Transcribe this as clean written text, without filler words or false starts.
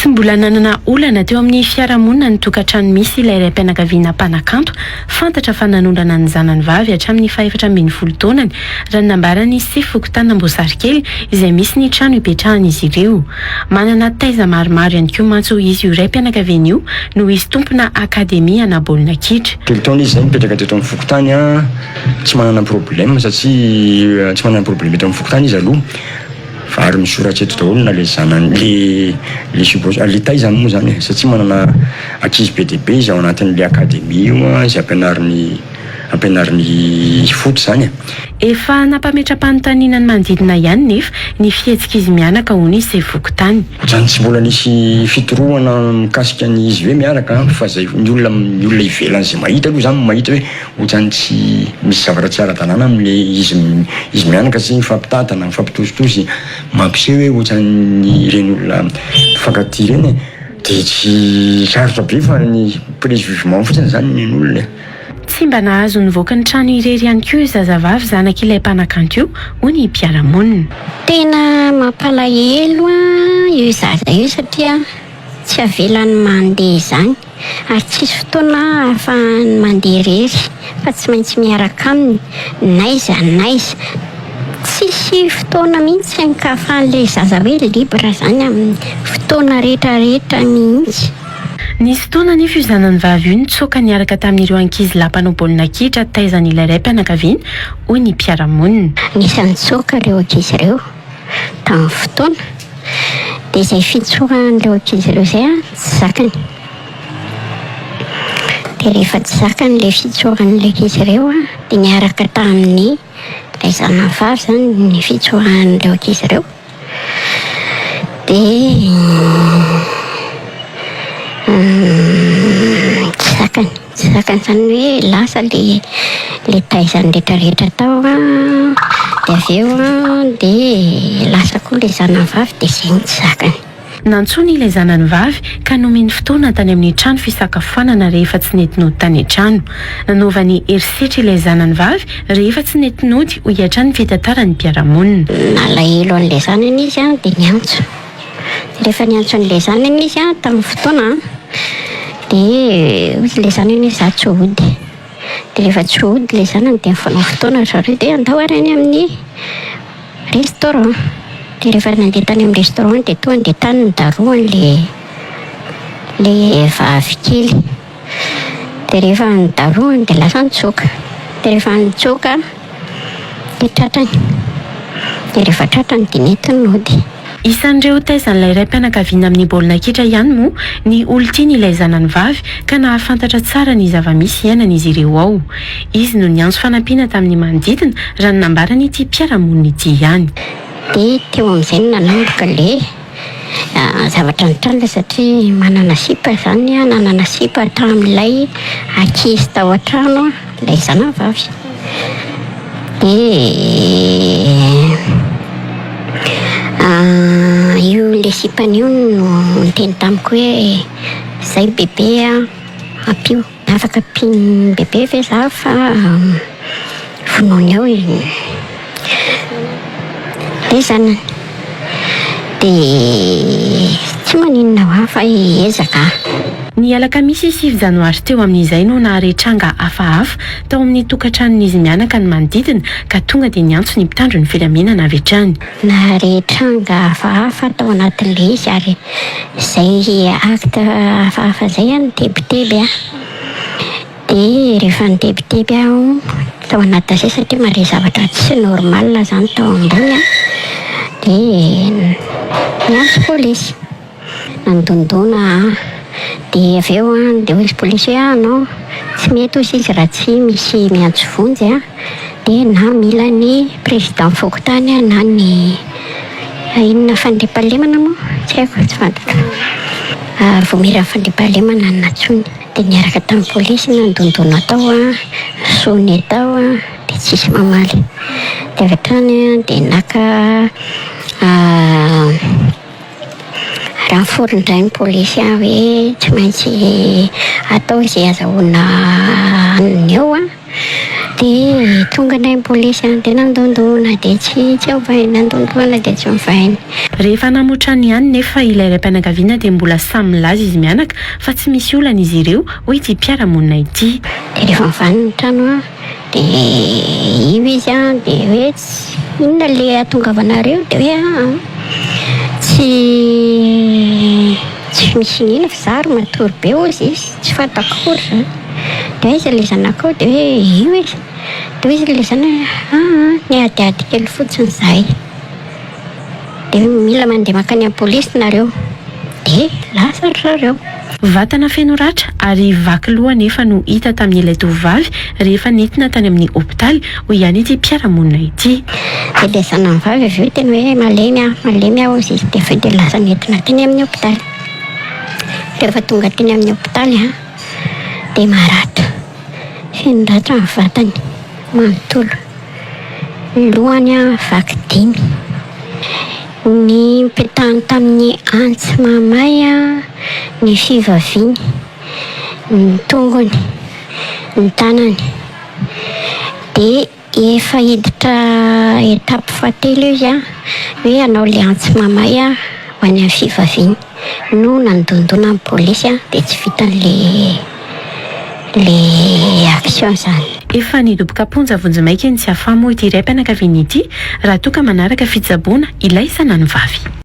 Tsy mbola nanana olana teo amin'ny fiarahamonina ny tokantrano misy ilay raim-pianakaviana mpanakanto fantatra fa nanondrana ny zanany vavy hatramin'ny 14 taonany raha nambarany sy fokontany kely izay misy ny trano ipetrahan'izy ireo. Manana taiza maromaro ihany koa mantsy izy io raim-pianakaviana io no izy tompona akademia ana baolina kitra. Telo taona izy zay mipetraka teto amin'ny fokontany tsy manana problème satria tsy manana problème eto amin'ny fokontany izy aloha. Fa ary misoratra eto daholo na le zanany le supposé le taizany moa zany satria manana ankizy be dia be izy ao anatin'le akademia io izay ampianariny foot zany. Efa nampametra-panontaniana ny manodidina ihany nefa ny fihetsika izy mianaka hono izy izay vokotany. Ohatrany tsy mbola nisy fitorohana mikasika ny izy hoe miaraka fa zay ny olona ivelany izay mahita aloha zany mahita hoe ohatrany tsy misy zavatra tsy ara-dalàna amin'le izy mianaka sy mifampitatana mifampitositosy mampiseho hoe ohatrany ireny olona mifankatia ireny dia tsy sarotra be fa ny prise vivement fotsiny zany ny olona. Tsy mba nahazo nivoaka ny trano irery ihany koa zazavavy zanak'ilay mpanakanto io hoy ny mpiara-monina. Tena mampalahelo io zaza io satria tsy avelany mandeha izany ary tsisy fotoana ahafahany mandeha irery fa tsy maintsy miaraka aminy naiza tsisy fotoana mihitsy ankahafahan'ilay zaza hoe libre zany amin'ny fotoana rehetrarehetra mihitsy. Nisy fotoana nefa io zanany vavy io nitsoaka niaraka tamin'ireo ankizy lampanao baolina kitra taizan'ilay raim-pianakaviana hoy ny mpiara-monina. Nisy nitsoaka ireo ankizy ireo tamin'ny fotoana dia izay fitsoakan'ireo ankizy ireo izay tsy zakany. Dia rehefa tsy zakany ilay fitsoakan'ilay ankizy ireo dia niaraka tamin'ny ilay zanany vavy zany ny fitsoakan'ireo ankizy ireo dia tsy zakany zany hoe lasa le taizany rehetrarehetra tao dia avy eo dia lasa koa le zanany vavy dia izay tsy zakany. Nantsony ilay zanany vavy ka nomeny fotoana tany amin'ny trano fisakafoanana rehefa tsy netinody tany an-trano. Nanaovany herisetra ilay zanany vavy rehefa tsy netinody ho hiatrany fitantara ny mpiara-monina. Nalahelo an'ilay zanany izy dia niantso. Rehefa niantso an'ilay zanany izy tamin'ny fotoana dia ilay zanany izy tsy hody. Dia rehefa tsy hody ilay zanany dia mifanao fotoana zareo dia andao arany amin'ny restaurant. Dia rehefa nandeha tany amin'ny restaurant dia tonga dia tany nidaroany le vavy kely. Dia rehefa nidaroany dia lasa nitsoaka. Dia rehefa nitsoaka dia tratrany. Dia rehefa tratrany dia netin'ody. Isan'ireo taizan'ilay raim-pianakaviana amin'ny baolina kitra ihany moa ny olon-tiany ilay zanany vavy ka nahafantatra tsara ny zava-misy iainan'izy ireo ao. Izy no niantso fanampiana tamin'ny manodidina raha nambarany ity mpiara-monina ity ihany. Dia teo amin'izay nanomboka ilay zavatra nitranga satria manana sipa zany nanana sipa tamin'ilay ankizy tao an-trano ilay zanany vavy. Io le sipany io no niteny tamiko hoe zay bebe ampio afaka ampiny bebe ve za fa vonoiny ao dia zanany dia tsy maninona ho hafa ezaka. Ny alakamisy 9 janoary teo amin'izay no naharetranga hafahafa tao amin'ny tokantranon'izy mianaka ny manodidina ka tonga dia niantso ny mpitandro ny filaminana avy hatrany. Naharetranga hafahafa tao anatin'ilay izy ary izay acte hafahafa izay nitebiteby dia rehefa nitebiteby aho tao anaty izay satria mare zavatra tsy normal zany tao ambony dia niantso polisy nandondona. Dia avy eo dia hoy polisy hoe anao tsy mety hozy izy raha tsy misy miantso vonjy dia na mila ny président fokontany na ny inona fandriampahalemana moa tsy haiko tsy fantatra voamira fandriampahalemana ny natsony. Dia niaraka tamin'ny polisy nandondona tao sony tao dia tsisy mamaly. Dia avy hatrany dia naka raha forindray ny polisy hoe tsy maintsy atao izay azahoana aniny eo dia tonga ilay polisy dia nandondona dia tsy mivaina, nandondona dia tsy mivaina. Rehefa namotrany ihany nefa ilay raim-pianakaviana dia mbola samy milaza izy mianaka fa tsy misy olana izy ireo hoe ity mpiara-monina ity. Dia rehefa mivanona ny trano dia io izy dia hoe inona le atongavanareo dia hoe tsy misy inona fa zary matory be ozy izy tsy fantako kory zany. Dia izy ilay zanakao dia hoe io izy. Dia izy ilay zany ny adiady kely fotsiny izay. Dia mila mandeha makany amin'ny polisy nareo. Dia lasa ry zareo. Vatana feno ratra ary vaky loha nefa no hita tamin'ilay tovovavy rehefa nentina tany amin'ny hopitaly ho ihany ity mpiara-monina ity. Dia ilay zanany vavy avy eo tena hoe malemy aho izy. Dia avy eo dia lasa nentina teny amin'ny hopitaly. Rehefa tonga teny amin'ny hopitaly dia maratra. Feno ratra ny vatany, manontolo. Lohany vaky 5. Ny petahany tamin'ny antsy mamay ny fivaviny, ny tongony, ny tanany. Dia efa hiditra etapy fahatelo izy hoe hanao le antsy mamay ho any amin'ny fivaviny no nandondona amin'ny polisy dia tsy vitan'le action zany. Efa nidoboka ponja vonjimaika ny tsy afamo ity raim-pianakaviana ity raha toa ka manaraka fitsaboana ilay sanany vavy.